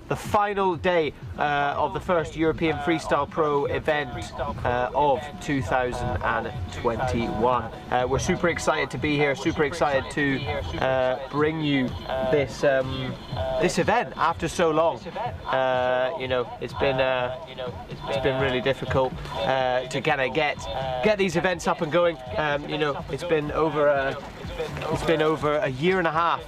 the final day of the first European Freestyle Pro event of 2021. We're super excited to be here, super excited to bring you this this event after so long. You know, it's been really difficult to kind of get these events up and going. You know, it's been over a year and a half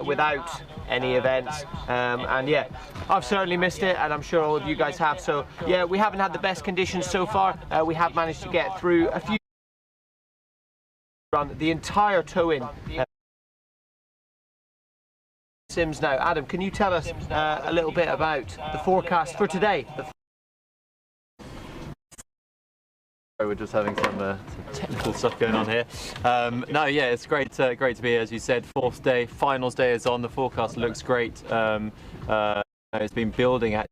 without any events, and yeah, I've certainly missed it, and I'm sure all of you guys have. So yeah, we haven't had the best conditions so far. We have managed to get through a few, run the entire tow-in. Sims now. Adam, can you tell us a little bit about the forecast for today? We're just having some technical stuff going on here. No, yeah, it's great to be here, as you said. Fourth day, finals day is on. The forecast looks great. It's been building at.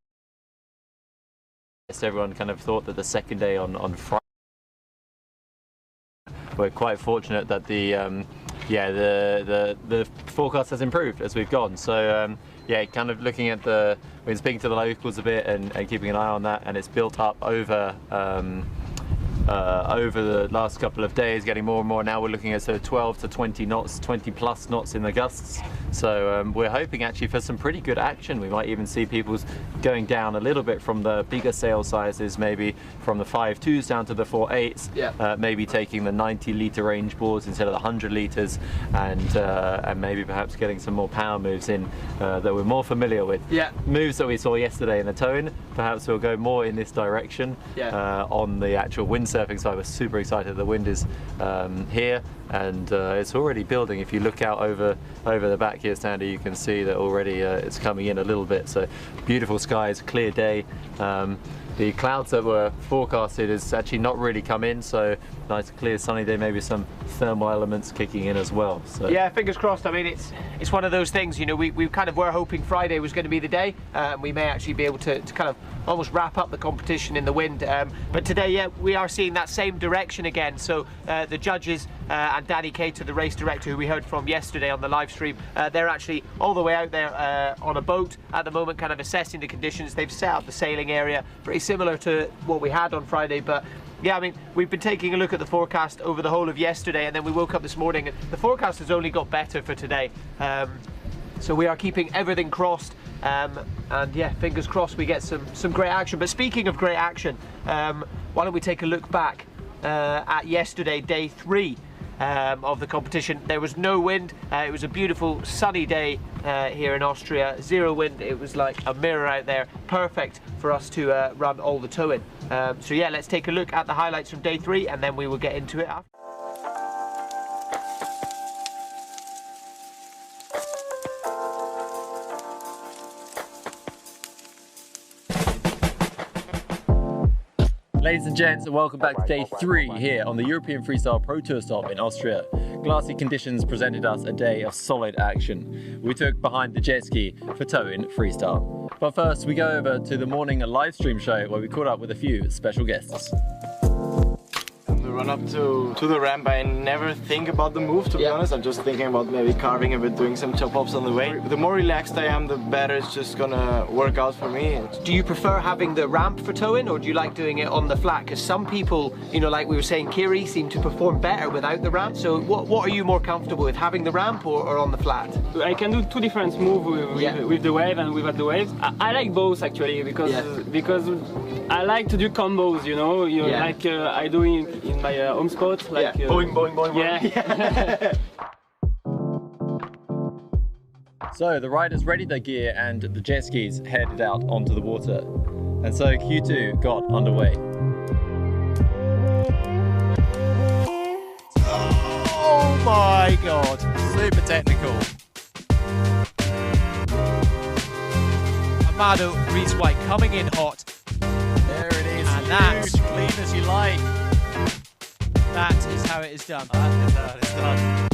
Everyone kind of thought that the second day on Friday. We're quite fortunate that the forecast has improved as we've gone. So yeah, kind of looking at we've been speaking to the locals a bit and keeping an eye on that, and it's built up over the last couple of days, getting more and more. Now we're looking at sort of 12 to 20 knots, 20 plus knots in the gusts. So we're hoping actually for some pretty good action. We might even see people going down a little bit from the bigger sail sizes, maybe from the 5.2s down to the 4.8s. Yeah. Maybe taking the 90-litre range boards instead of the 100 litres, and maybe perhaps getting some more power moves in that we're more familiar with. Yeah. Moves that we saw yesterday in the towing. Perhaps we'll go more in this direction. Yeah. On the actual windsurfing side, we're super excited. The wind is here, and it's already building. If you look out over the back here, Sandy, you can see that already it's coming in a little bit. So beautiful skies, clear day. The clouds that were forecasted has actually not really come in, so nice clear sunny day, maybe some thermal elements kicking in as well. So yeah, fingers crossed. I mean, it's one of those things, you know, we kind of were hoping Friday was going to be the day. We may actually be able to kind of almost wrap up the competition in the wind, but today, yeah, we are seeing that same direction again. So the judges and Danny Cater, the race director, who we heard from yesterday on the live stream, they're actually all the way out there on a boat at the moment, kind of assessing the conditions. They've set up the sailing area pretty similar to what we had on Friday, but yeah, I mean, we've been taking a look at the forecast over the whole of yesterday, and then we woke up this morning and the forecast has only got better for today. So we are keeping everything crossed, and yeah, fingers crossed we get some great action. But speaking of great action, why don't we take a look back at yesterday, day 3 of the competition. There was no wind. It was a beautiful sunny day here in Austria. 0 wind. It was like a mirror out there. Perfect for us to run all the towing. So yeah, let's take a look at the highlights from day 3, and then we will get into it after. Ladies and gents, and welcome back to day 3 here on the European Freestyle Pro Tour stop in Austria. Glassy conditions presented us a day of solid action. We took behind the jet ski for towing freestyle. But first, we go over to the morning live stream show where we caught up with a few special guests. Run up to the ramp, I never think about the move, to be honest. I'm just thinking about maybe carving a bit, doing some chop ups on the way. The more relaxed I am, the better it's just gonna work out for me. Do you prefer having the ramp for towing, or do you like doing it on the flat? Because some people, you know, like we were saying, Kiri, seem to perform better without the ramp. So what are you more comfortable with, having the ramp or on the flat? I can do 2 different moves with the wave and without the wave. I like both actually, because I like to do combos, you know, like I do in my home spot, like boing, boing, boing, boing. Yeah. So the riders readied their gear and the jet skis headed out onto the water. And so Q2 got underway. Oh my god, Super technical. Amado Reese White coming in hot. There it is, and that's clean as you like. That is how it is done. That is how it is done.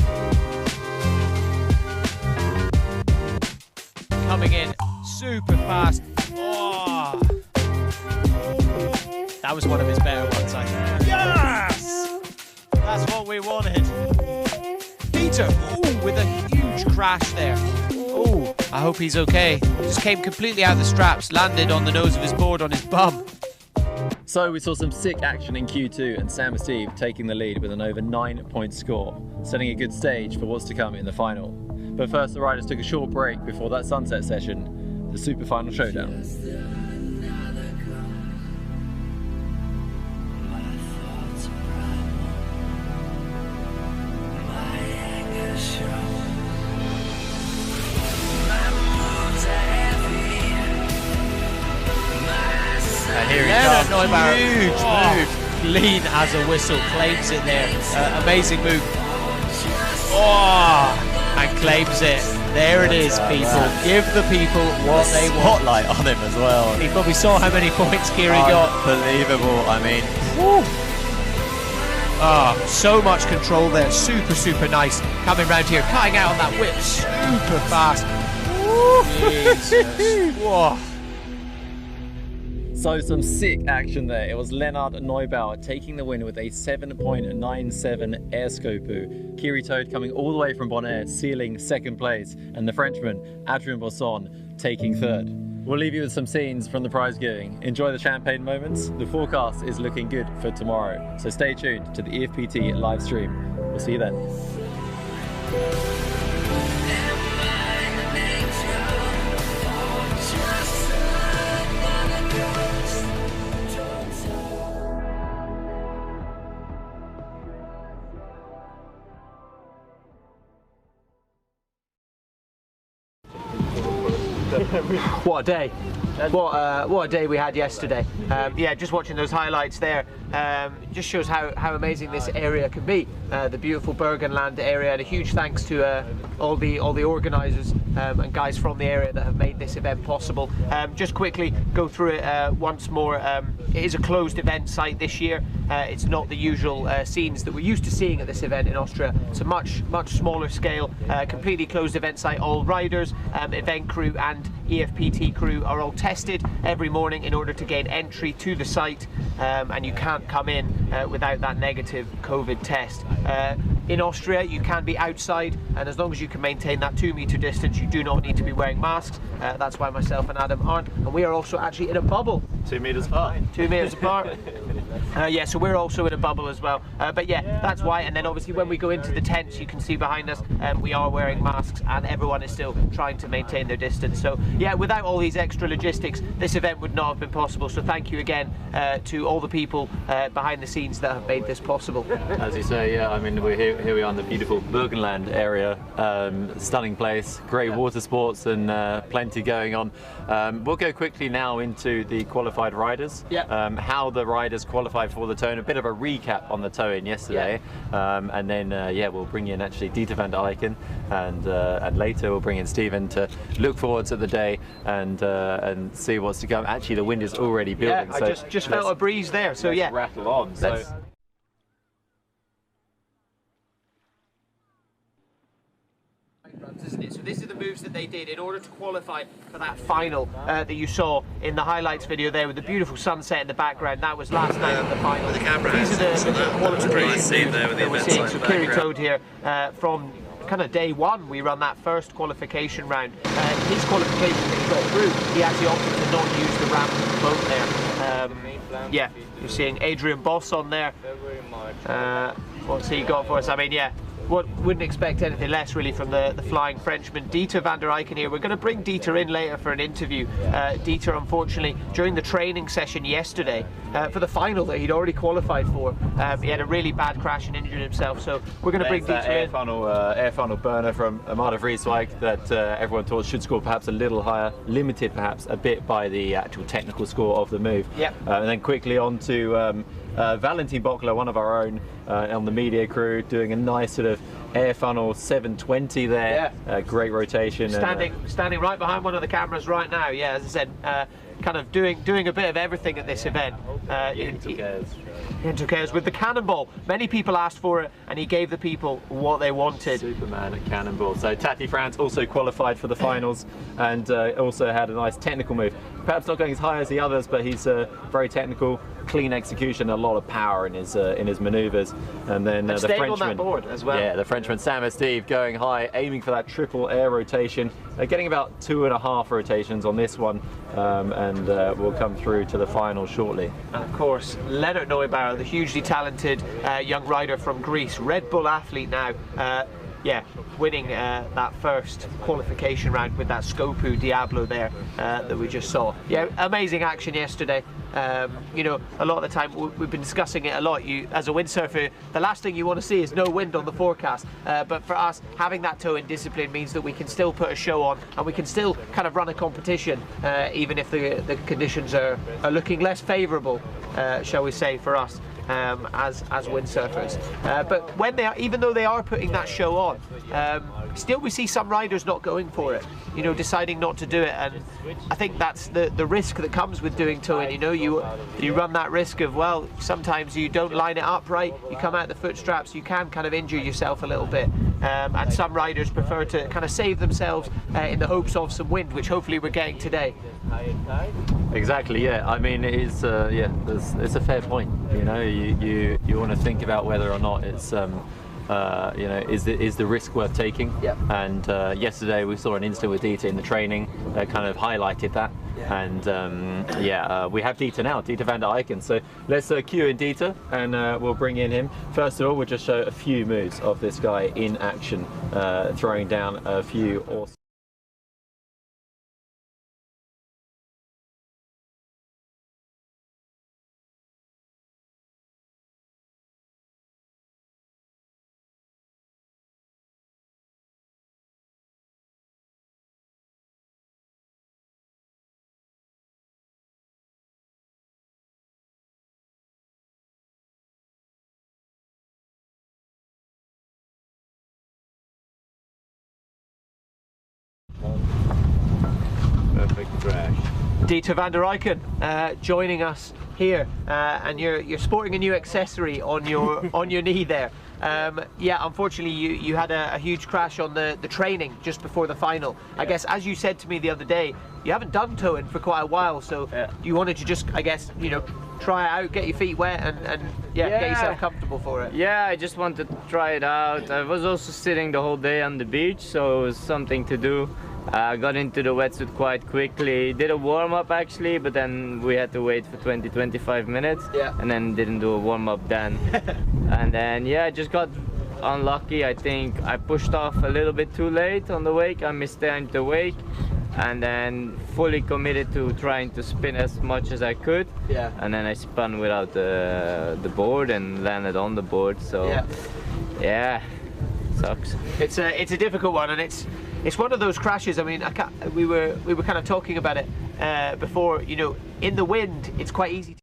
Coming in super fast. Oh. That was one of his better ones, I think. Yes! That's what we wanted. Peter, ooh, with a huge crash there. Oh, I hope he's okay. Just came completely out of the straps, landed on the nose of his board on his bum. So we saw some sick action in Q2 and Sam Steve taking the lead with an over 9-point score, setting a good stage for what's to come in the final. But first the riders took a short break before that sunset session, the super final showdown. Here he comes. Huge move. Clean as a whistle, claims it there. Amazing move. Oh, and claims it. There it is, people. Give the people what they want. Spotlight on him as well. He probably saw how many points Kiri got. Unbelievable, I mean. So much control there. Super, super nice. Coming round here, cutting out on that whip super fast. Jesus. Whoa. So some sick action there. It was Lennart Neubauer taking the win with a 7.97 Airscopu. Kiri Toad coming all the way from Bonaire, sealing second place, and the Frenchman Adrien Bosson taking third. We'll leave you with some scenes from the prize giving. Enjoy the champagne moments. The forecast is looking good for tomorrow, so stay tuned to the EFPT live stream. We'll see you then. What a day. What a day we had yesterday. Yeah, just watching those highlights there just shows how amazing this area can be. The beautiful Burgenland area, and a huge thanks to all the organisers and guys from the area that have made this event possible. Just quickly go through it once more. It is a closed event site this year. It's not the usual scenes that we're used to seeing at this event in Austria. It's a much smaller scale, completely closed event site. All riders, event crew and EFPT crew are all tested every morning in order to gain entry to the site, and you can't come in without that negative COVID test. In Austria you can be outside, and as long as you can maintain that 2-meter distance you do not need to be wearing masks. That's why myself and Adam aren't, and we are also actually in a bubble. 2 meters apart. 2 meters apart. Yeah, so we're also in a bubble as well. But yeah, that's why. And then obviously when we go into the tents, you can see behind us, we are wearing masks, and everyone is still trying to maintain their distance. So yeah, without all these extra logistics, this event would not have been possible. So thank you again to all the people behind the scenes that have made this possible. As you say, yeah, I mean, we're here we are in the beautiful Burgenland area. Stunning place, great water sports, and plenty going on. We'll go quickly now into the qualified riders. How the riders qualified for the tow-in, a bit of a recap on the tow-in yesterday, and then yeah, we'll bring in actually Dieter van der Eycken, and later we'll bring in Steven to look forward to the day and see what's to come. Actually, the wind is already building. Yeah, I just felt a breeze there. So yeah, rattle on. So. Isn't it? So this is the moves that they did in order to qualify for that final that you saw in the highlights video there with the beautiful sunset in the background. That was last night of the final. The camera These are the qualification there with the that we're seeing. So Kiri Toad here from kind of day one, we run that first qualification round. His qualification that he got through, he actually opted to not use the ramp of the boat there. Yeah, you're seeing Adrien Bosson there. What's he got for us? I mean, yeah, wouldn't expect anything less really from the flying Frenchman. Dieter van der Eycken here. We're going to bring Dieter in later for an interview. Dieter, unfortunately, during the training session yesterday for the final that he'd already qualified for, he had a really bad crash and injured himself. So we're going to bring Dieter in. Air funnel burner from Amada Vrieswijk that everyone thought should score perhaps a little higher, limited perhaps a bit by the actual technical score of the move. Yep. And then quickly on to Valentin Bockler, one of our own on the media crew, doing a nice sort of air funnel 720 there. Yeah. Great rotation. Standing right behind one of the cameras right now. Yeah, as I said, kind of doing a bit of everything at this event. Into chaos with the cannonball. Many people asked for it, and he gave the people what they wanted. Superman at cannonball. So Tati France also qualified for the finals, and also had a nice technical move. Perhaps not going as high as the others, but he's very technical, clean execution, a lot of power in his maneuvers. And then the Frenchman Frenchman on that board as well. Yeah, the Frenchman Sam Steve going high, aiming for that triple air rotation, getting about 2.5 rotations on this one, and will come through to the final shortly. And of course, Leonard Neubauer, the hugely talented young rider from Greece, Red Bull athlete now. Yeah, winning that first qualification round with that Scopu Diablo there that we just saw. Yeah, amazing action yesterday. You know, a lot of the time we've been discussing it a lot. You, as a windsurfer, the last thing you want to see is no wind on the forecast. But for us, having that toe-in discipline means that we can still put a show on, and we can still kind of run a competition, even if the conditions are looking less favourable, shall we say, for us. As windsurfers, but when they are, even though they are putting that show on, still we see some riders not going for it, you know, deciding not to do it, and I think that's the risk that comes with doing towing. You know, you run that risk of, well, sometimes you don't line it up right, you come out the foot straps, you can kind of injure yourself a little bit, and some riders prefer to kind of save themselves in the hopes of some wind, which hopefully we're getting today. Exactly, yeah. I mean, it is, yeah, it's a fair point. You know, you want to think about whether or not it's, you know, is the risk worth taking? Yep. And yesterday we saw an incident with Dieter in the training that kind of highlighted that. Yeah. And yeah, we have Dieter now, Dieter van der Eycken. So let's cue in Dieter, and we'll bring in him. First of all, we'll just show a few moves of this guy in action, throwing down a few awesome. Perfect crash. Dieter van der Eycken joining us here, and you're sporting a new accessory on your on your knee there. Yeah, unfortunately you had a huge crash on the training just before the final. Yeah. I guess, as you said to me the other day, you haven't done towing for quite a while, so yeah, you wanted to just, I guess, you know, try it out, get your feet wet, and yeah, get yourself comfortable for it. Yeah, I just wanted to try it out. I was also sitting the whole day on the beach, so it was something to do. I got into the wetsuit quite quickly, did a warm-up actually, but then we had to wait for 20-25 minutes, yeah, and then didn't do a warm-up then. And then yeah, I just got unlucky. I think I pushed off a little bit too late on the wake. I mistimed the wake, and then fully committed to trying to spin as much as I could. Yeah. And then I spun without the board and landed on the board. So yeah, sucks. It's a difficult one, and it's one of those crashes. I mean, we were kind of talking about it before. You know, in the wind, it's quite easy.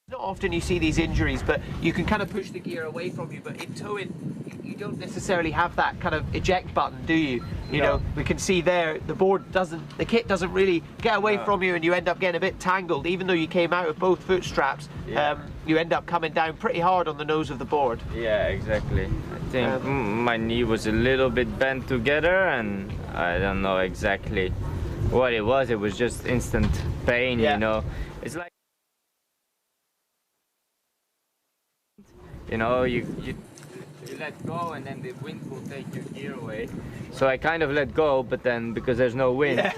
Not often you see these injuries, but you can kind of push the gear away from you. But in towing, you don't necessarily have that kind of eject button, do you? You know, we can see there the board doesn't, the kit doesn't really get away from you, and you end up getting a bit tangled. Even though you came out of both foot straps, you end up coming down pretty hard on the nose of the board. Yeah, exactly. I think my knee was a little bit bent together, and I don't know exactly what it was. It was just instant pain, you know. It's like, you know, you let go, and then the wind will take your gear away. So I kind of let go, but then because there's no wind,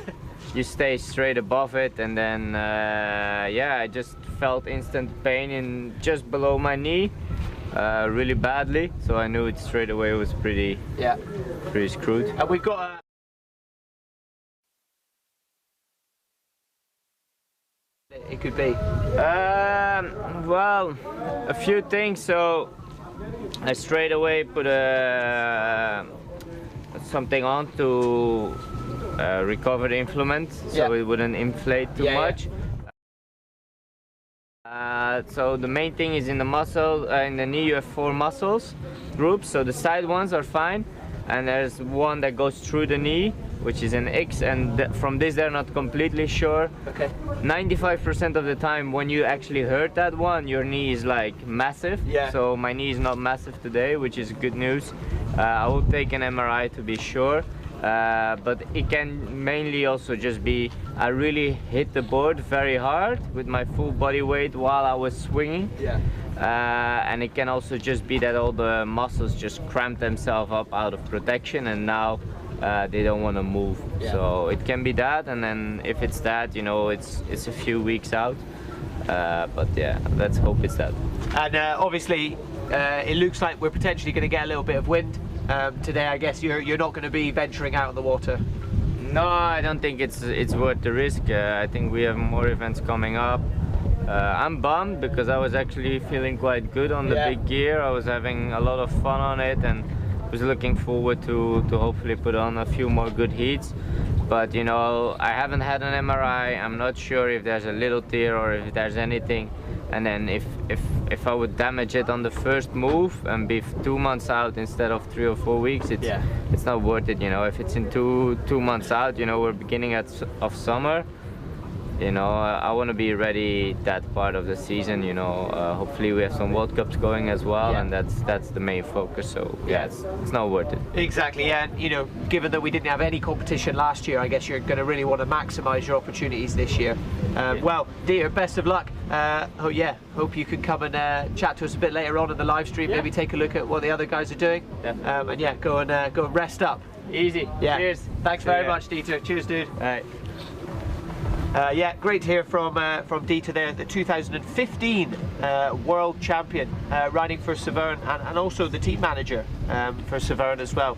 you stay straight above it, and then yeah, I just felt instant pain in just below my knee, really badly. So I knew it straight away. It was pretty screwed. And we've got it could be. Well, a few things. So I straight away put something on to recover the inflammation, so it wouldn't inflate too much. So the main thing is in the muscle, in the knee you have 4 muscles groups. So the side ones are fine, and there's one that goes through the knee, which is an X, and from this they're not completely sure. Okay. 95% of the time when you actually hurt that one, your knee is like massive. Yeah. So my knee is not massive today, which is good news. I will take an MRI to be sure. But it can mainly also just be I really hit the board very hard with my full body weight while I was swinging. Yeah. And it can also just be that all the muscles just cramp themselves up out of protection, and now they don't want to move. Yeah. So it can be that, and then if it's that, you know, it's a few weeks out. But yeah, let's hope it's that. And obviously, it looks like we're potentially going to get a little bit of wind today. I guess you're not going to be venturing out in the water. No, I don't think it's worth the risk. I think we have more events coming up. I'm bummed because I was actually feeling quite good on the big gear. I was having a lot of fun on it and was looking forward to hopefully put on a few more good heats. But you know, I haven't had an MRI. I'm not sure if there's a little tear or if there's anything. And then if I would damage it on the first move and be 2 months out instead of 3 or 4 weeks, it's not worth it. You know, if it's in two months out, you know, we're beginning of summer. You know, I want to be ready that part of the season. You know, hopefully we have some World Cups going as well, and that's the main focus. So yeah, it's not worth it. Exactly, and you know, given that we didn't have any competition last year, I guess you're going to really want to maximise your opportunities this year. Well, Dieter, best of luck. Hope you can come and chat to us a bit later on in the live stream. Maybe take a look at what the other guys are doing, and go and rest up. Easy. Yeah. Cheers. Thanks very much, Dieter. Cheers, dude. All right. Great to hear from Dieter there, the 2015 world champion, riding for Severn, and also the team manager for Severn as well.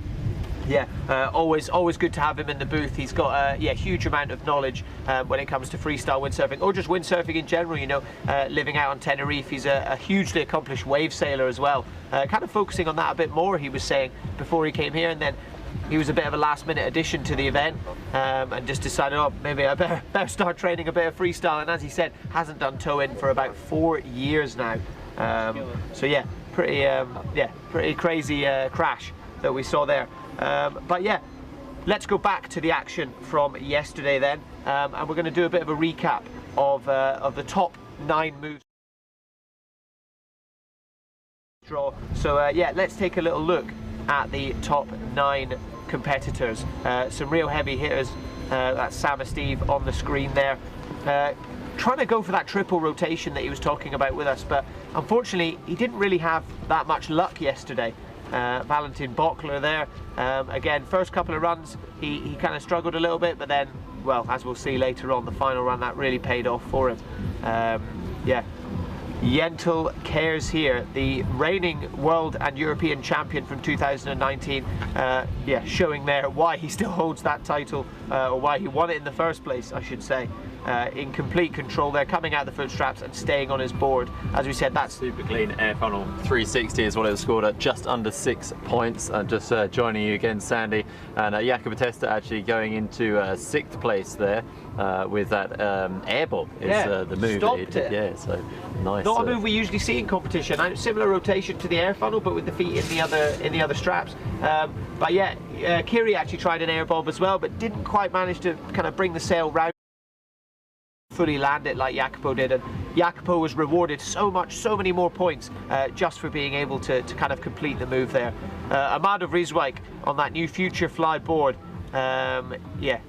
Always good to have him in the booth. He's got a huge amount of knowledge when it comes to freestyle windsurfing, or just windsurfing in general. You know, living out on Tenerife, he's a hugely accomplished wave sailor as well. Kind of focusing on that a bit more, he was saying, before he came here, and then he was a bit of a last-minute addition to the event, and just decided, oh, maybe I better start training a bit of freestyle. And as he said, hasn't done tow-in for about 4 years now. So yeah, pretty crazy crash that we saw there. But yeah, let's go back to the action from yesterday then, and we're going to do a bit of a recap of the top 9 moves. So let's take a little look at the top 9 competitors. Some real heavy hitters. That's Sam and Steve on the screen there, trying to go for that triple rotation that he was talking about with us, but unfortunately he didn't really have that much luck yesterday. Valentin Bockler there, again, first couple of runs he kind of struggled a little bit, but then, well, as we'll see later on, the final run, that really paid off for him. Yentl Cares here, the reigning world and European champion from 2019, showing there why he still holds that title, or why he won it in the first place, I should say. In complete control there, coming out the foot straps and staying on his board. As we said, that's super clean air funnel 360 is what it was scored at, just under 6 points. And just joining you again, Sandy, and Jakob Testa actually going into 6th place there with that airball is the move that he did. Yeah, so nice. Not a move we usually see in competition. Similar rotation to the air funnel, but with the feet in the other straps. But yeah, Kiri actually tried an air bob as well, but didn't quite manage to kind of bring the sail round, fully land it like Jacopo did, and Jacopo was rewarded so many more points just for being able to kind of complete the move there. Amado Vrieswijk on that new Future Fly board,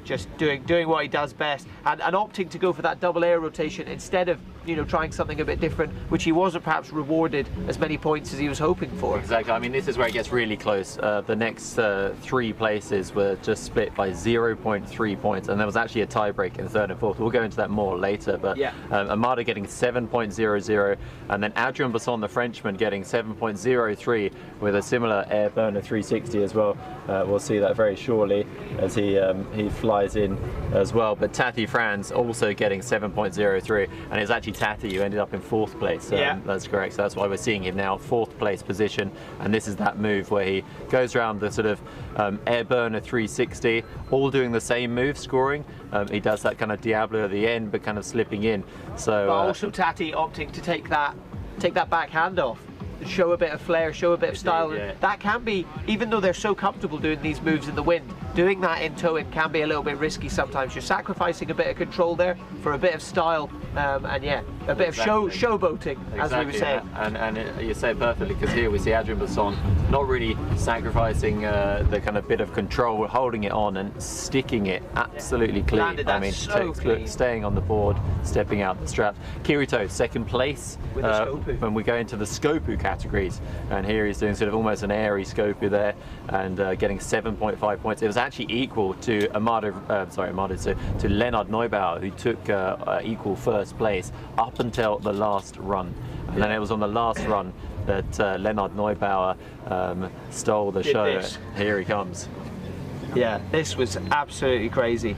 just doing what he does best, and opting to go for that double air rotation instead of, you know, trying something a bit different, which he wasn't perhaps rewarded as many points as he was hoping for. Exactly. I mean, this is where it gets really close. The next 3 places were just split by 0.3 points, and there was actually a tiebreak in 3rd and 4th. We'll go into that more later, but Amado getting 7.00, and then Adrian Basson, the Frenchman, getting 7.03 with a similar air burner 360 as well. We'll see that very shortly as he flies in as well. But Tati Franz also getting 7.03, and it's actually Tati who ended up in 4th place. That's correct. So that's why we're seeing him now 4th place position, and this is that move where he goes around the sort of air burner 360, all doing the same move, scoring. He does that kind of Diablo at the end, but kind of slipping in. So but also Tati opting to take that back hand off. show a bit of flair, show a bit of style. yeah. That can be, even though they're so comfortable doing these moves in the wind, doing that in towing can be a little bit risky sometimes. You're sacrificing a bit of control there for a bit of style, and yeah, a bit of showboating, as we were saying. And you say it perfectly, because here we see Adrien Bosson not really sacrificing the kind of bit of control, holding it on and sticking it absolutely clean. Landed that so clean. Staying on the board, stepping out the straps. Kirito, second place With the Scopu. when we go into the Scopu categories, and here he's doing sort of almost an airy Scopu there, and getting 7.5 points. It was actually equal to to Leonard Neubauer, who took equal first place up until the last run. And then it was on the last run that Leonard Neubauer stole the show. This. Here he comes. Yeah, this was absolutely crazy.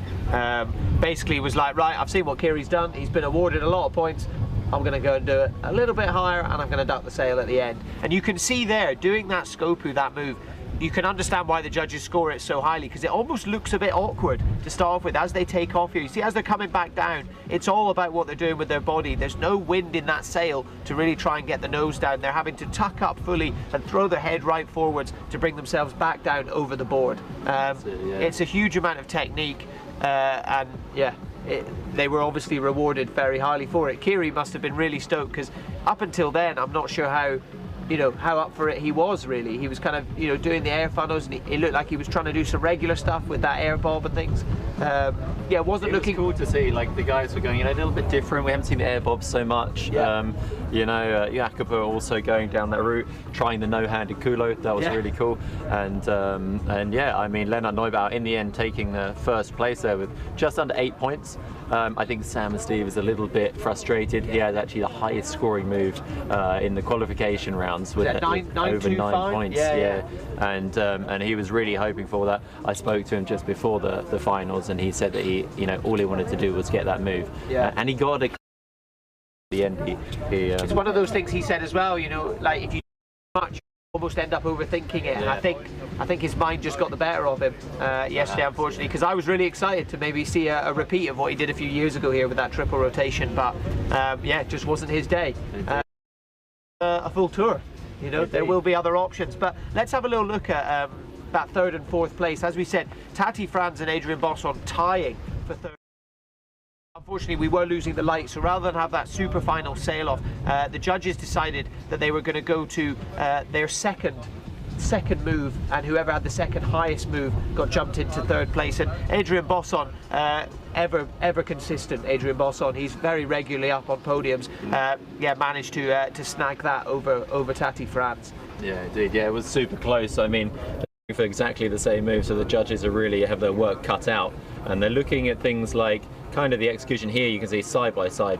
Basically, it was like, right, I've seen what Kiri's done. He's been awarded a lot of points. I'm going to go and do it a little bit higher, and I'm going to duck the sail at the end. And you can see there, doing that Scopu, that move, you can understand why the judges score it so highly, because it almost looks a bit awkward to start off with as they take off here. You see, as they're coming back down, it's all about what they're doing with their body. There's no wind in that sail to really try and get the nose down. They're having to tuck up fully and throw their head right forwards to bring themselves back down over the board. It's a huge amount of technique, and yeah, they were obviously rewarded very highly for it. Kiri must have been really stoked, because up until then, I'm not sure how up for it he was really. He was kind of, doing the air funnels, and it looked like he was trying to do some regular stuff with that air bob and things. Yeah, it wasn't looking cool to see. Like, the guys were going, a little bit different. We haven't seen the air bobs so much. Yeah. Jakob also going down that route, trying the no-handed culo. That was really cool. And yeah, I mean, Leonard Neubauer in the end taking the first place there with just under 8 points. I think Sam and Steve is a little bit frustrated. He had actually the highest scoring move in the qualification rounds with over 9 points. Yeah. And he was really hoping for that. I spoke to him just before the finals, and he said that all he wanted to do was get that move. And he got it. At the end, it's one of those things he said as well. Like, if you do much, you almost end up overthinking it. And I think his mind just got the better of him yesterday, unfortunately, because I was really excited to maybe see a repeat of what he did a few years ago here with that triple rotation. But yeah, it just wasn't his day. A full tour. There will be other options, but let's have a little look at that third and fourth place. As we said, Tati Franz and Adrien Bosson tying for third. Unfortunately, we were losing the light, so rather than have that super final sail off, the judges decided that they were going to go to their second move, and whoever had the second highest move got jumped into third place. And Adrien Bosson, ever consistent Adrien Bosson, he's very regularly up on podiums, managed to snag that over Tati Franz. Yeah, indeed. Yeah, it was super close. I mean, for exactly the same move, so the judges are really have their work cut out, and they're looking at things like kind of the execution here. You can see side by side,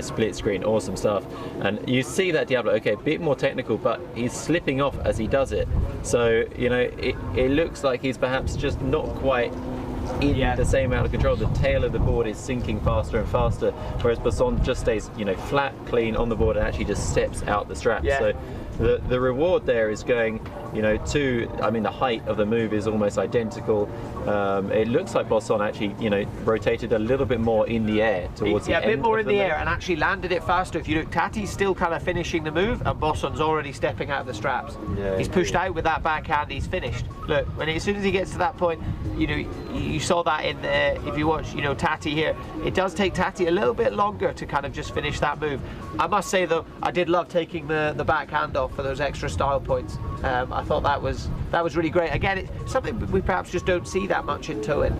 split screen, awesome stuff, and you see that Diablo, okay, a bit more technical, but he's slipping off as he does it, so it looks like he's perhaps just not quite in the same amount of control. The tail of the board is sinking faster and faster, whereas Bosson just stays flat, clean on the board, and actually just steps out the strap. So the reward there is going the height of the move is almost identical. It looks like Bosson actually rotated a little bit more in the air towards the end. A bit more in the air, and actually landed it faster. If you look, Tati's still kind of finishing the move, and Bosson's already stepping out of the straps. He's pushed out with that backhand, he's finished. Look, as soon as he gets to that point, you saw that in if you watch Tati here, it does take Tati a little bit longer to kind of just finish that move. I must say though, I did love taking the backhand off for those extra style points. I thought that was really great. Again, it's something we perhaps just don't see that much in towing.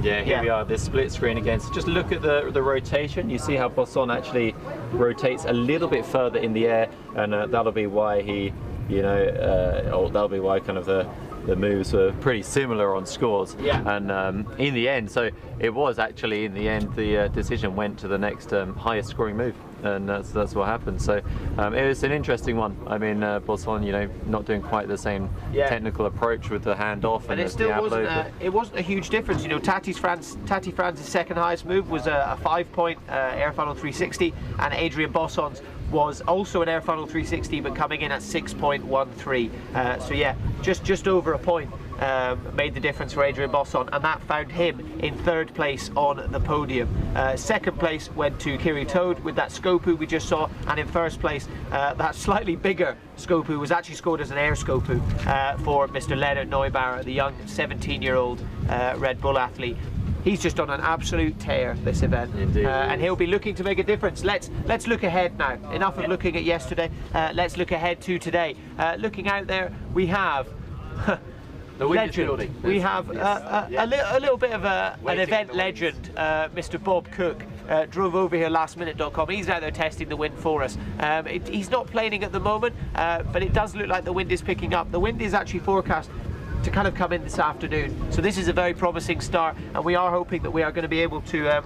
Here we are, this split screen again. So just look at the rotation. You see how Bosson actually rotates a little bit further in the air, and that'll be why he, that'll be why kind of the moves were pretty similar on scores. And in the end, so it was actually in the end the decision went to the next highest scoring move, and that's what happened. So it was an interesting one. I mean, Bosson, not doing quite the same technical approach with the hand off, and it still wasn't a huge difference. Tati Franz's second highest move was a 5-point air funnel 360, and Adrien Bosson's was also an air funnel 360, but coming in at 6.13. So yeah, just over a point. made the difference for Adrian Bosson, and that found him in 3rd place on the podium. 2nd place went to Kiri Toad with that Scopu we just saw, and in 1st place, that slightly bigger Scopu was actually scored as an air Scopu for Mr. Leonard Neubauer, the young 17-year-old Red Bull athlete. He's just on an absolute tear this event. Indeed. And he'll be looking to make a difference. Let's look ahead now. Enough of looking at yesterday. Let's look ahead to today. Looking out there, we have The wind is legend. building. We have a little bit of an event legend, Mr. Bob Cook. Drove over here lastminute.com. He's out there testing the wind for us. He's not planing at the moment, but it does look like the wind is picking up. The wind is actually forecast to kind of come in this afternoon, so this is a very promising start, and we are hoping that we are going to be able to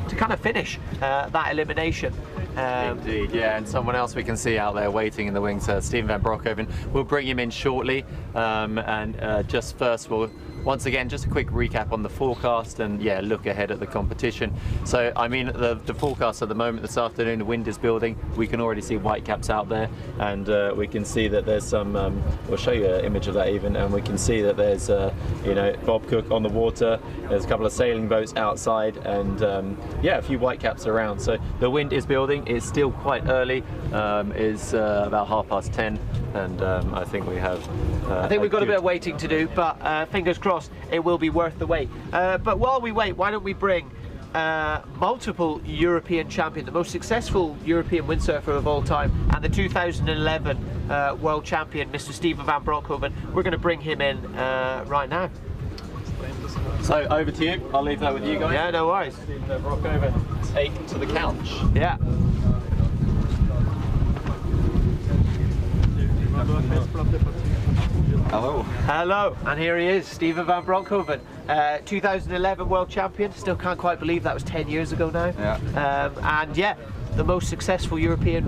kind of finish that elimination. Indeed, yeah, and someone else we can see out there waiting in the wings, Steven van Broekhoven. We'll bring him in shortly, and just first we'll once again just a quick recap on the forecast and yeah, look ahead at the competition. So I mean the forecast at the moment this afternoon, the wind is building. We can already see whitecaps out there, and we can see that there's some we'll show you an image of that even, and we can see that there's you know, Bob Cook on the water. There's a couple of sailing boats outside, and yeah, a few whitecaps around. So the wind is building. It's still quite early. It's about 10:30, and I think we have I think we've got a bit of waiting to do, but fingers crossed it will be worth the wait. But while we wait, why don't we bring multiple European champion, the most successful European windsurfer of all time, and the 2011 world champion, Mr. Steven van Broekhoven. We're going to bring him in right now. So over to you. I'll leave that with you guys. Yeah, no worries. Steven van Broekhoven, take to the couch. Yeah. Hello. Hello, and here he is, Steven van Broekhoven, 2011 world champion. Still can't quite believe that was 10 years ago now. Yeah. And yeah, the most successful European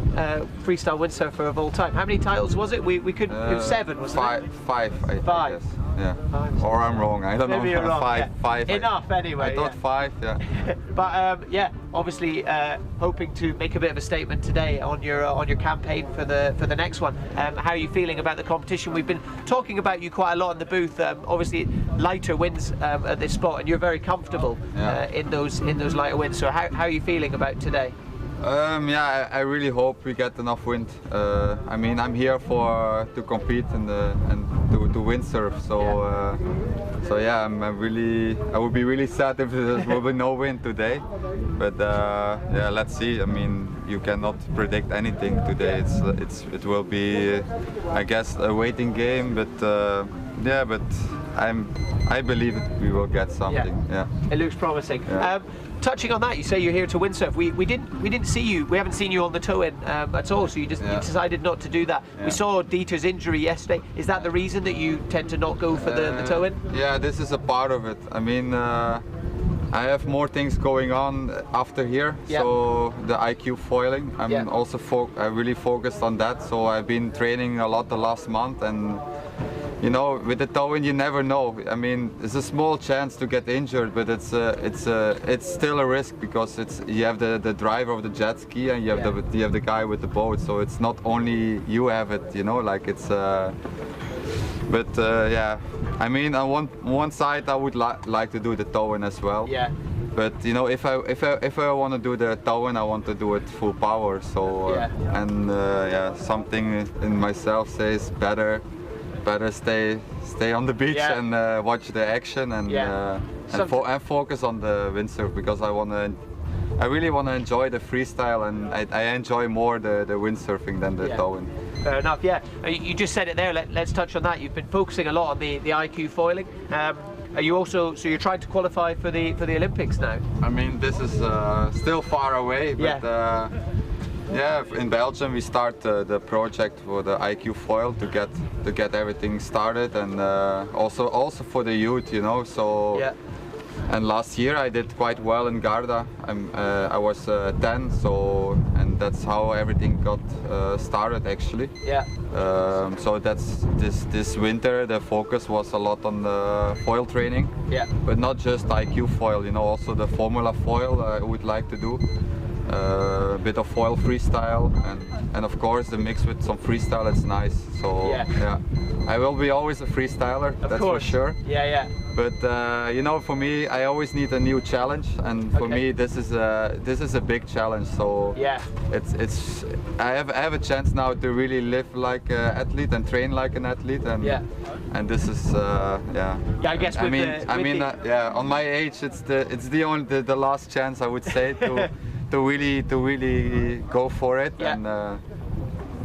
freestyle windsurfer of all time. How many titles was it? We could, it was 7, wasn't it? Five, I Five. guess. Yeah. 5. Or I'm wrong. I don't Maybe know. you're wrong. Five. Enough anyway. I thought yeah. 5. Yeah. But yeah, obviously hoping to make a bit of a statement today on your campaign for the next one. How are you feeling about the competition? We've been talking about you quite a lot in the booth. Obviously, lighter winds at this spot, and you're very comfortable in those lighter winds. So how are you feeling about today? Yeah, I really hope we get enough wind. I mean, I'm here to compete and to windsurf. So so yeah, I would be really sad if there will be no wind today. But yeah, let's see. I mean, you cannot predict anything today. It will be, I guess, a waiting game. But yeah, but I believe we will get something. Yeah. It looks promising. Yeah. Touching on that, you say you're here to windsurf. We didn't see you. We haven't seen you on the tow-in at all. So you decided not to do that. Yeah. We saw Dieter's injury yesterday. Is that the reason that you tend to not go for the tow-in? Yeah, this is a part of it. I mean, I have more things going on after here. Yeah. So the IQ foiling, I'm also I really focused on that. So I've been training a lot the last month, and you know, with the towing, you never know. I mean, it's a small chance to get injured, but it's still a risk, because you have the driver of the jet ski, and you have the guy with the boat. So it's not only you have it, you know, like it's. But yeah, I mean, on one side, I would like to do the towing as well. Yeah. But you know, if I want to do the towing, I want to do it full power. So and yeah, something in myself says better stay on the beach and watch the action and and focus on the windsurf, because I really want to enjoy the freestyle, and I enjoy more the windsurfing than the towing. Fair enough. Yeah, you just said it there. Let's touch on that. You've been focusing a lot on the IQ foiling. Are you also, so you're trying to qualify for the Olympics now? I mean, this is still far away, but yeah, in Belgium we start the project for the IQ foil to get everything started, and also for the youth, you know. So and last year I did quite well in Garda. I was 10, so, and that's how everything got started actually. Yeah. So that's this winter the focus was a lot on the foil training. Yeah. But not just IQ foil, you know, also the Formula foil I would like to do. a bit of foil freestyle, and of course the mix with some freestyle, it's nice. So yeah, I will be always a freestyler, that's for sure. Yeah. But you know, for me, I always need a new challenge, and for me, this is a big challenge. So yeah, I have a chance now to really live like an athlete and train like an athlete, and this is yeah. I guess yeah, on my age, it's the last chance, I would say, to really go for it. And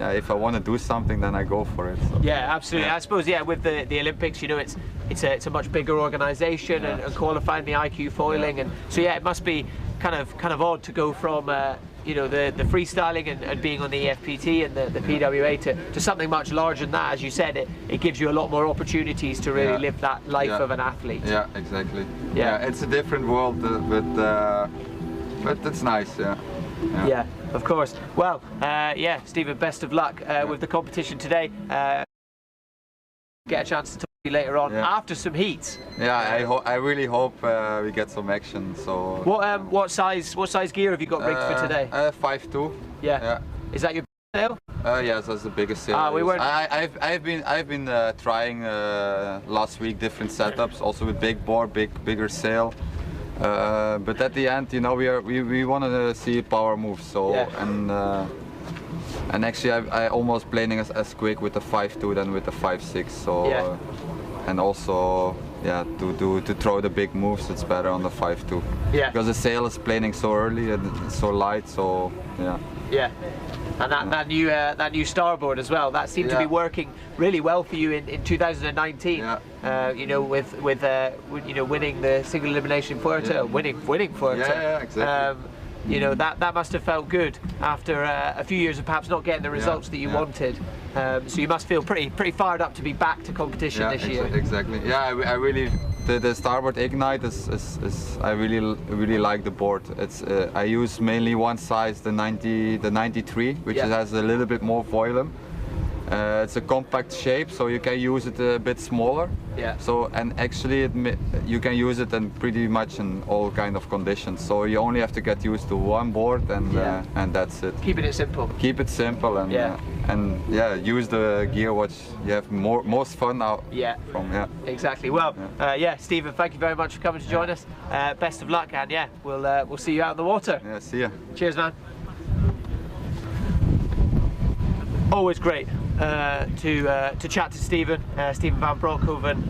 yeah, if I want to do something, then I go for it. So. Yeah, absolutely. I suppose with the Olympics, you know, it's a much bigger organisation, and qualifying the IQ foiling, and so it must be kind of odd to go from you know, the freestyling and being on the EFPT and the PWA to something much larger than that. As you said, it gives you a lot more opportunities to really live that life of an athlete. Yeah, exactly. Yeah, it's a different world, but it's nice. Yeah, of course. Well, Stephen, best of luck with the competition today. Get a chance to talk to you later on after some heats. Yeah, I really hope we get some action. So what size gear have you got rigged for today? 5'2". Yeah. Is that your sail? Yes, that's the biggest sail. I've been trying last week different setups, also with big board, bigger sail. But at the end, you know, we want to see power moves. So and actually, I almost planning as quick with the 5'2" than with the 5'6". So and also to throw the big moves, it's better on the 5'2". Because the sail is planing so early and it's so light. So and that new starboard as well, that seemed to be working really well for you in 2019. You know, with you know, winning the single elimination Fuerte, winning Fuerte. Yeah, exactly. You know, that must have felt good after a few years of perhaps not getting the results that you wanted. So you must feel pretty fired up to be back to competition this year. Exactly. Yeah, I really the starboard Ignite is I really like the board. It's I use mainly one size, the 93, which has a little bit more volume. It's a compact shape, so you can use it a bit smaller. So, and actually you can use it in pretty much in all kind of conditions. So you only have to get used to one board, and that's it. Keeping it simple. Keep it simple, and use the gear what you have most fun out from. Exactly. Well, Stephen, thank you very much for coming to join us. Best of luck, and we'll see you out in the water. Yeah, see ya. Cheers, man. Always great to chat to Stephen van Broekhoven.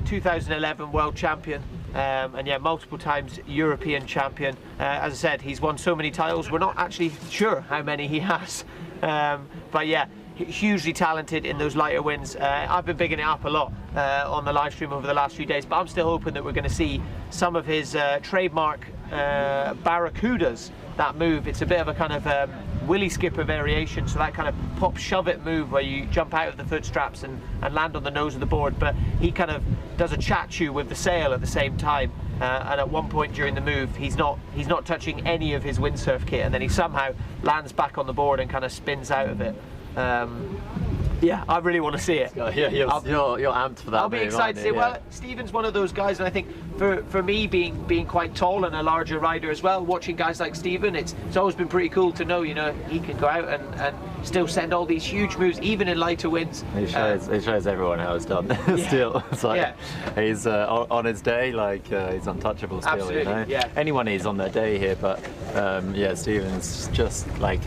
2011 world champion, and multiple times European champion. As I said, he's won so many titles, we're not actually sure how many he has, but hugely talented in those lighter winds. I've been bigging it up a lot on the live stream over the last few days, but I'm still hoping that we're going to see some of his trademark barracudas. That move, it's a bit of a kind of willy skipper variation, so that kind of pop shove it move where you jump out of the foot straps and land on the nose of the board, but he kind of does a chachu with the sail at the same time, and at one point during the move he's not touching any of his windsurf kit, and then he somehow lands back on the board and kind of spins out of it. I really want to see it. You're amped for that. I'll be excited to see. Well, Stephen's one of those guys, and I think for me being quite tall and a larger rider as well, watching guys like Stephen, it's always been pretty cool to know, you know, he can go out and still send all these huge moves even in lighter winds. He shows everyone how it's done. Still, it's like he's on his day, like he's untouchable still. Absolutely, you know? Anyone is on their day here, but Stephen's just like,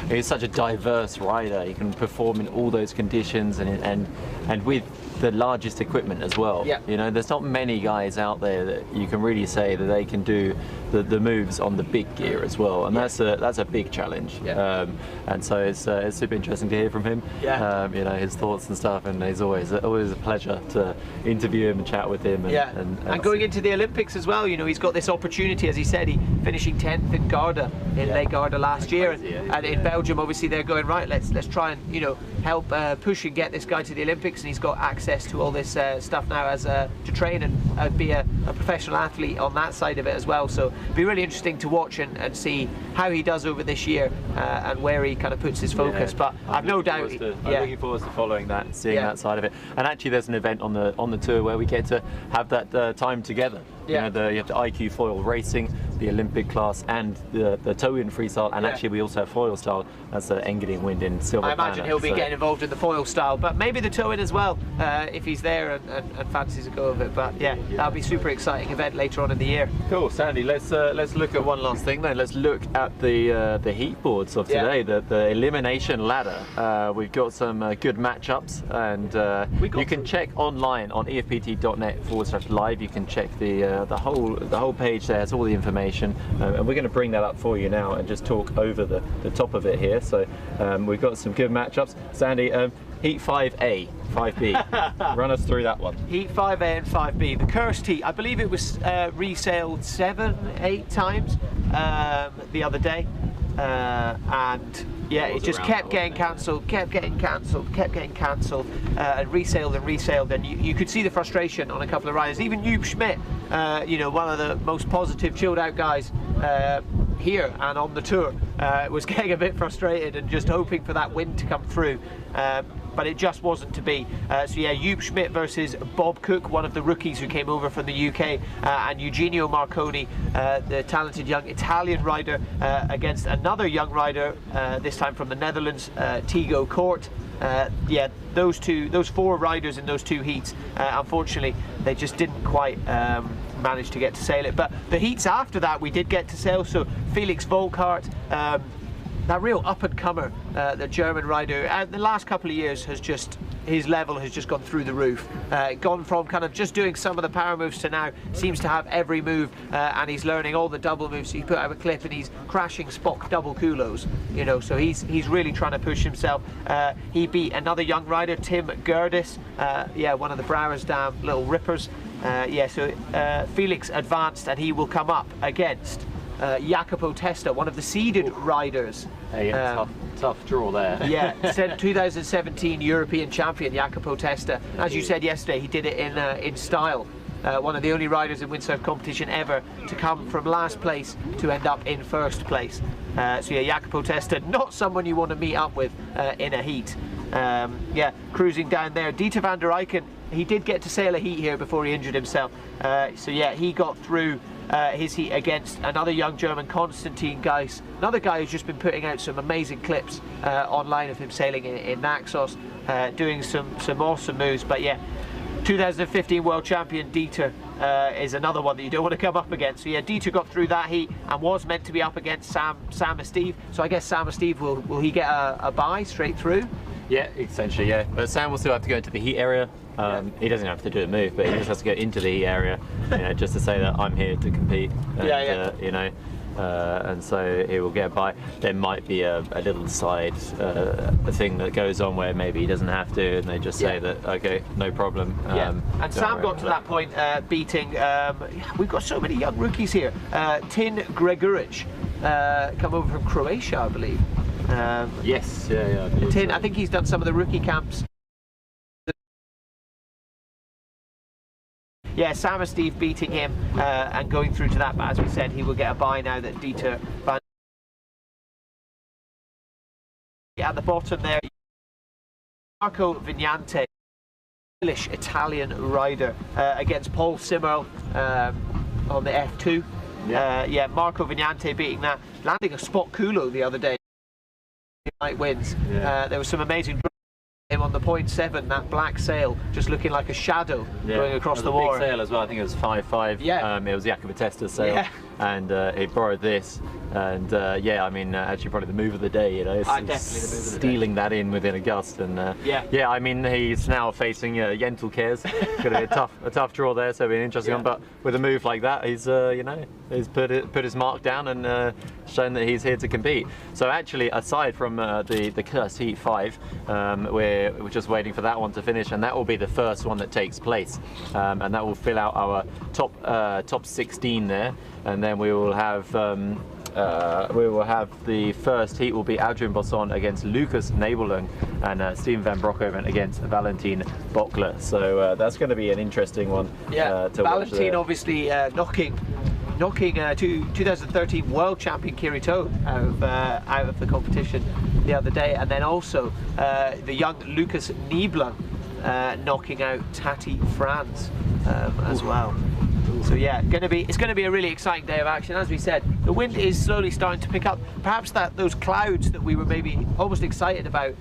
he's such a diverse rider. He can perform in all those conditions and with the largest equipment as well. You know, there's not many guys out there that you can really say that they can do the moves on the big gear as well, and that's a big challenge. And so it's super interesting to hear from him. You know, his thoughts and stuff, and it's always a pleasure to interview him and chat with him. And going into the Olympics as well, you know, he's got this opportunity, as he said, he finishing 10th in Garda, in Lake Garda last year, and in Belgium obviously they're going, right, let's try and, you know, help push and get this guy to the Olympics, and he's got access to all this stuff now as to train and be a professional athlete on that side of it as well. So it'll be really interesting to watch and see how he does over this year and where he kind of puts his focus. But I've no doubt. I'm looking forward to following that, and seeing that side of it. And actually, there's an event on the tour where we get to have that time together. You know, you have the IQ foil racing, the Olympic class, and the tow-in freestyle, and actually we also have foil style. That's the Engadine Wind in Silver. I imagine he'll be getting involved in the foil style, but maybe the tow-in as well if he's there and fancies a go of it. But yeah, that'll be super exciting event later on in the year. Cool, Sandy. Let's look at one last thing then. Let's look at the heat boards of today, the elimination ladder. We've got some good matchups, and you can check online on efpt.net/live. You can check the whole page there. Has all the information, and we're going to bring that up for you now and just talk over the top of it here. So we've got some good matchups. Sandy, Heat 5A, 5B. Run us through that one. Heat 5A and 5B. The cursed heat. I believe it was resailed 7-8 times the other day, and yeah, it just kept getting cancelled, and resaleed, and you could see the frustration on a couple of riders. Even Joop Schmidt, you know, one of the most positive, chilled out guys here and on the tour, was getting a bit frustrated and just hoping for that win to come through. But it just wasn't to be. So yeah, Joop Schmidt versus Bob Cook, one of the rookies who came over from the UK, and Eugenio Marconi, the talented young Italian rider, against another young rider, this time from the Netherlands, Tigo Kort. Yeah, those four riders in those two heats, unfortunately, they just didn't quite manage to get to sail it. But the heats after that, we did get to sail. So Felix Volkart, that real up-and-comer, the German rider, and the last couple of years his level has just gone through the roof. Gone from kind of just doing some of the power moves to now seems to have every move, and he's learning all the double moves. So he put out a clip and he's crashing Spock double kulos, you know, so he's really trying to push himself. He beat another young rider, Tim Gerdis, yeah, one of the Brouwers Dam little rippers. Yeah, so Felix advanced, and he will come up against Jacopo Testa, one of the seeded riders. Hey, tough draw there. Yeah, 2017 European champion Jacopo Testa. As you said yesterday, he did it in style. One of the only riders in windsurf competition ever to come from last place to end up in first place. So yeah, Jacopo Testa, not someone you want to meet up with in a heat. Yeah, cruising down there. Dieter van der Eycken, he did get to sail a heat here before he injured himself. So yeah, he got through his heat against another young German, Konstantin Geiss, another guy who's just been putting out some amazing clips online of him sailing in Naxos, doing some awesome moves. But yeah, 2015 world champion Dieter is another one that you don't want to come up against. So yeah, Dieter got through that heat and was meant to be up against Sam Steve. So I guess Sam Steve, will he get a bye straight through? Yeah, essentially, yeah. But Sam will still have to go into the heat area. He doesn't have to do a move, but he just has to go into the heat area, you know, just to say that I'm here to compete. And, you know, and so he will get by. There might be a little side thing that goes on where maybe he doesn't have to, and they just say that, okay, no problem. And Sam got to that point beating, we've got so many young rookies here. Tin Gregoric, come over from Croatia, I believe. Yes, yeah, Tin, I think he's done some of the rookie camps. Yeah, Sam Steve beating him and going through to that, but as we said, he will get a bye now that Dieter van. At the bottom there, Marco Vignante, English Italian rider, against Paul Simmerl on the F2. Yeah, Marco Vignante beating that, landing a spot culo the other day. Night wins. There was some amazing him on the 0.7, that black sail just looking like a shadow going across the water. Big sail as well. I think it was 5.5. Yeah. It was Jacopo Testa's sail, and he borrowed this. And yeah, I mean, actually probably the move of the day. You know, it's definitely the move of the day. Stealing that in within a gust, and yeah, I mean, he's now facing Jentel Kers. Going to be a tough draw there, so it'll be an interesting one. But with a move like that, he's you know, he's put his mark down and shown that he's here to compete. So actually, aside from the cursed Heat 5, we're just waiting for that one to finish, and that will be the first one that takes place, and that will fill out our top 16 there, and then we will have the first heat will be Adrian Bosson against Lucas Nebelung, and Steven van Broekhoven against Valentin Bockler. So that's going to be an interesting one. Yeah, to Valentin watch obviously knocking 2013 world champion Kirito out of the competition the other day, and then also the young Lucas Niebler knocking out Tati Franz as well. So yeah, it's going to be a really exciting day of action. As we said, the wind is slowly starting to pick up. Perhaps those clouds that we were maybe almost excited about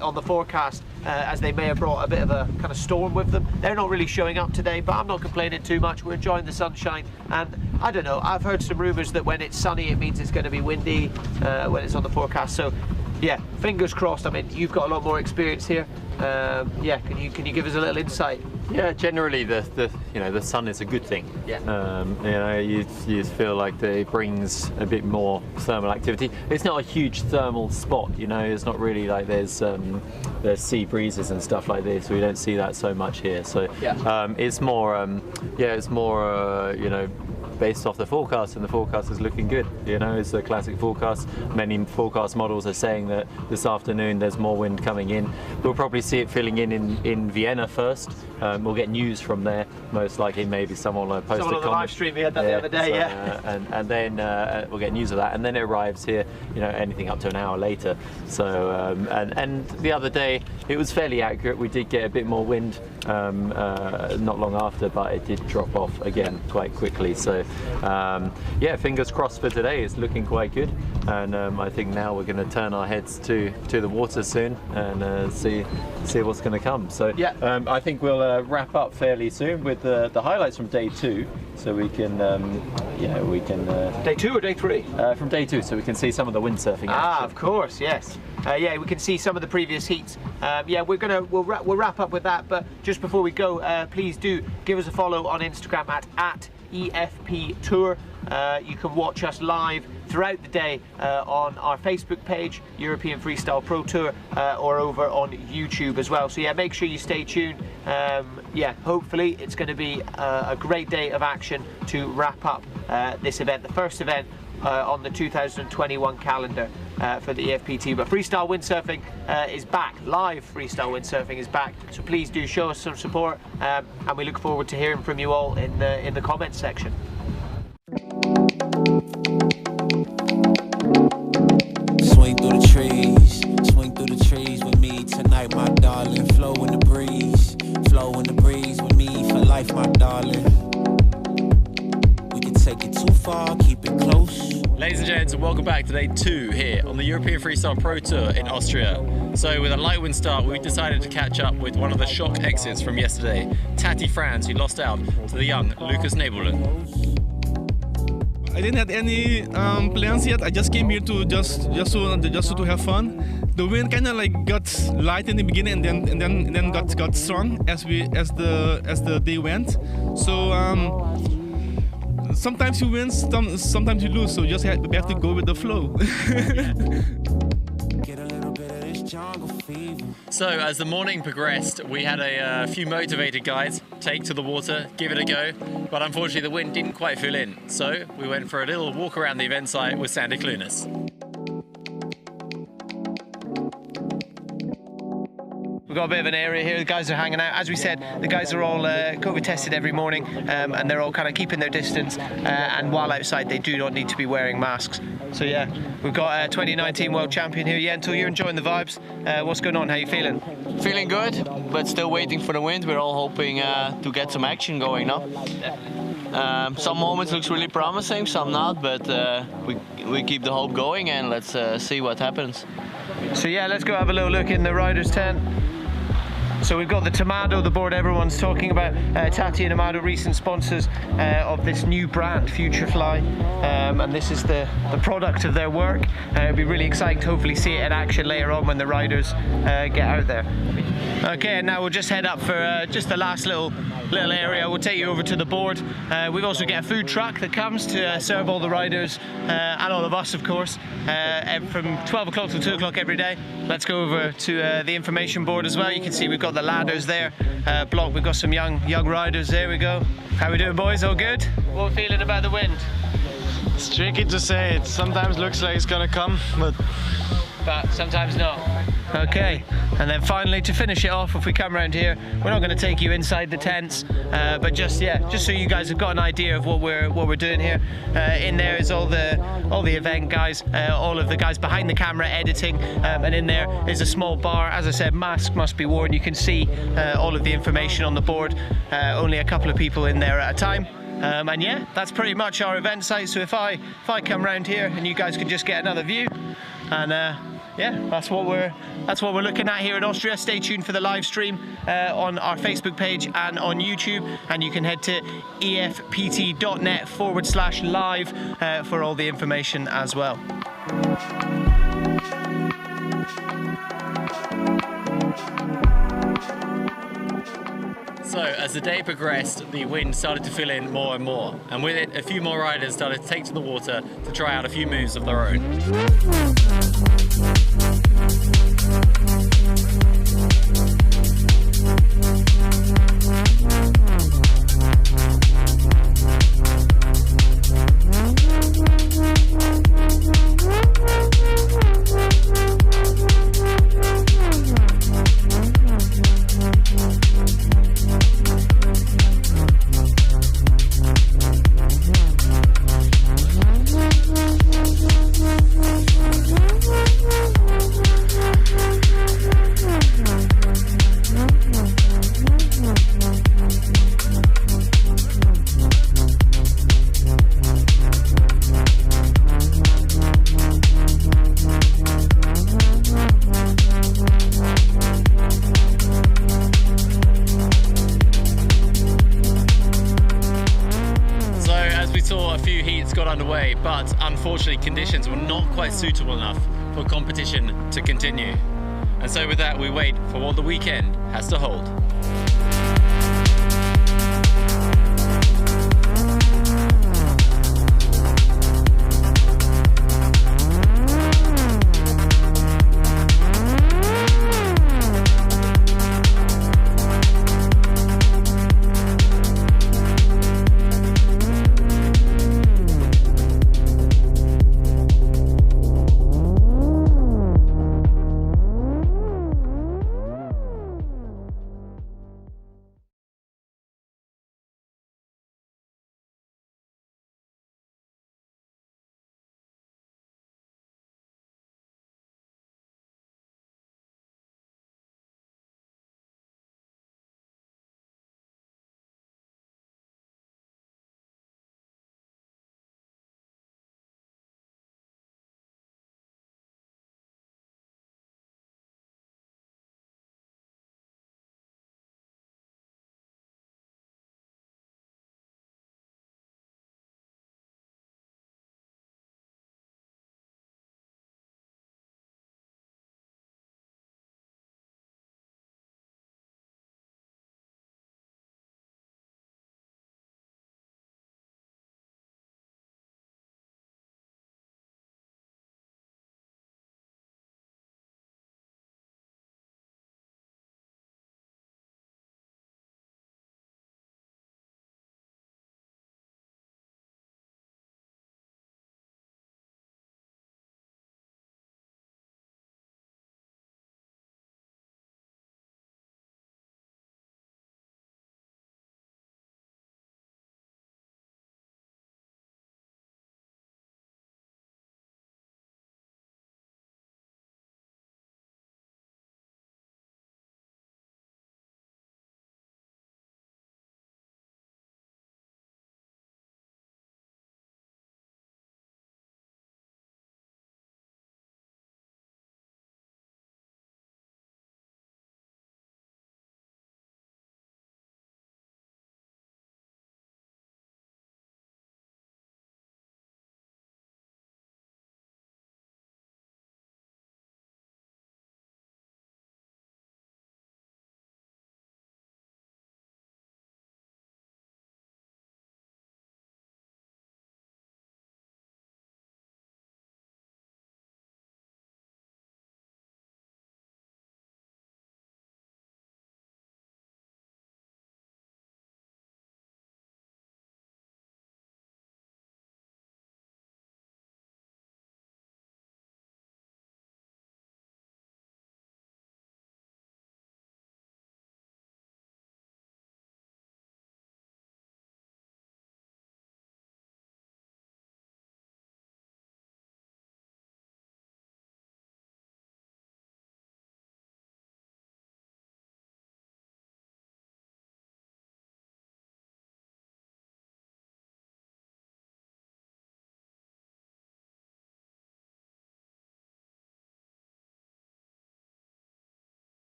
on the forecast, as they may have brought a bit of a kind of storm with them, they're not really showing up today, but I'm not complaining too much. We're enjoying the sunshine, and I don't know, I've heard some rumours that when it's sunny it means it's going to be windy when it's on the forecast. So yeah, fingers crossed. I mean, you've got a lot more experience here. Yeah, can you give us a little insight? Yeah, generally the sun is a good thing. Yeah. You feel like it brings a bit more thermal activity. It's not a huge thermal spot, it's not really like there's sea breezes and stuff like this. We don't see that so much here. So yeah. It's more based off the forecast, and the forecast is looking good. It's a classic forecast. Many forecast models are saying that this afternoon there's more wind coming in. We'll probably see it filling in Vienna first. We'll get news from there, most likely. Maybe someone will post a comment. On the live stream, we had that the other day, and then we'll get news of that, and then it arrives here, anything up to an hour later. So and the other day it was fairly accurate. We did get a bit more wind not long after, but it did drop off again quite quickly. So yeah, fingers crossed for today. It's looking quite good, and I think now we're going to turn our heads to the water soon and see what's going to come. So yeah, I think we'll wrap up fairly soon with the highlights from day 2, so we can day 2 or day 3? From day 2, so we can see some of the windsurfing action. Of course, yes. Yeah, we can see some of the previous heats. Yeah, we'll wrap up with that, but just before we go, please do give us a follow on Instagram at EFP Tour. You can watch us live throughout the day on our Facebook page, European Freestyle Pro Tour, or over on YouTube as well. So yeah, make sure you stay tuned. Yeah, hopefully it's going to be a great day of action to wrap up this event, the first event on the 2021 calendar for the EFPT. But freestyle windsurfing is back. Live freestyle windsurfing is back. So please do show us some support, and we look forward to hearing from you all in the comments section. Swing through the trees with me tonight, my darling. Flow in the breeze with me for life, my darling. We can take it too far, keep it close. Ladies and gents, welcome back to day 2 here on the European Freestyle Pro Tour in Austria. So with a light wind start, we decided to catch up with one of the shock exits from yesterday, Tati Franz, who lost out to the young Lucas Niebler. I didn't have any plans yet. I just came here to just to have fun. The wind kind of like got light in the beginning, and then got strong as the day went. So sometimes you win, sometimes you lose. So you just have to go with the flow. So as the morning progressed, we had a few motivated guys take to the water, give it a go, but unfortunately the wind didn't quite fill in. So we went for a little walk around the event site with Sandy Clunas. We've got a bit of an area here, the guys are hanging out. As we said, the guys are all COVID tested every morning, and they're all kind of keeping their distance, and while outside they do not need to be wearing masks. So yeah, we've got a 2019 world champion here. Jentel, you're enjoying the vibes. What's going on? How you feeling? Feeling good, but still waiting for the wind. We're all hoping to get some action going now. Some moments looks really promising, some not, but we keep the hope going, and let's see what happens. So yeah, let's go have a little look in the riders' tent. So we've got the Tamado, the board everyone's talking about. Tati and Amado, recent sponsors of this new brand, Futurefly, and this is the product of their work. It'll be really exciting to hopefully see it in action later on when the riders get out there. Okay, and now we'll just head up for just the last little area. We'll take you over to the board. We've also got a food truck that comes to serve all the riders and all of us, of course, from 12 o'clock till 2 o'clock every day. Let's go over to the information board as well. You can see we've got the ladders there blocked. We've got some young riders. There we go. How we doing, boys? All good? What are we feeling about the wind? It's tricky to say. It sometimes looks like it's gonna come, but sometimes not. Okay, and then finally to finish it off, if we come around here, we're not going to take you inside the tents, but just so you guys have got an idea of what we're doing here. In there is all the event guys, all of the guys behind the camera editing, and in there is a small bar. As I said, mask must be worn. You can see all of the information on the board. Only a couple of people in there at a time. And yeah, that's pretty much our event site. So if I come around here and you guys can just get another view, and yeah, that's what we're looking at here in Austria. Stay tuned for the live stream on our Facebook page and on YouTube, and you can head to efpt.net/live for all the information as well. So as the day progressed, the wind started to fill in more and more, and with it a few more riders started to take to the water to try out a few moves of their own. Got underway, but unfortunately conditions were not quite suitable enough for competition to continue. And so with that, we wait for what the weekend has to hold.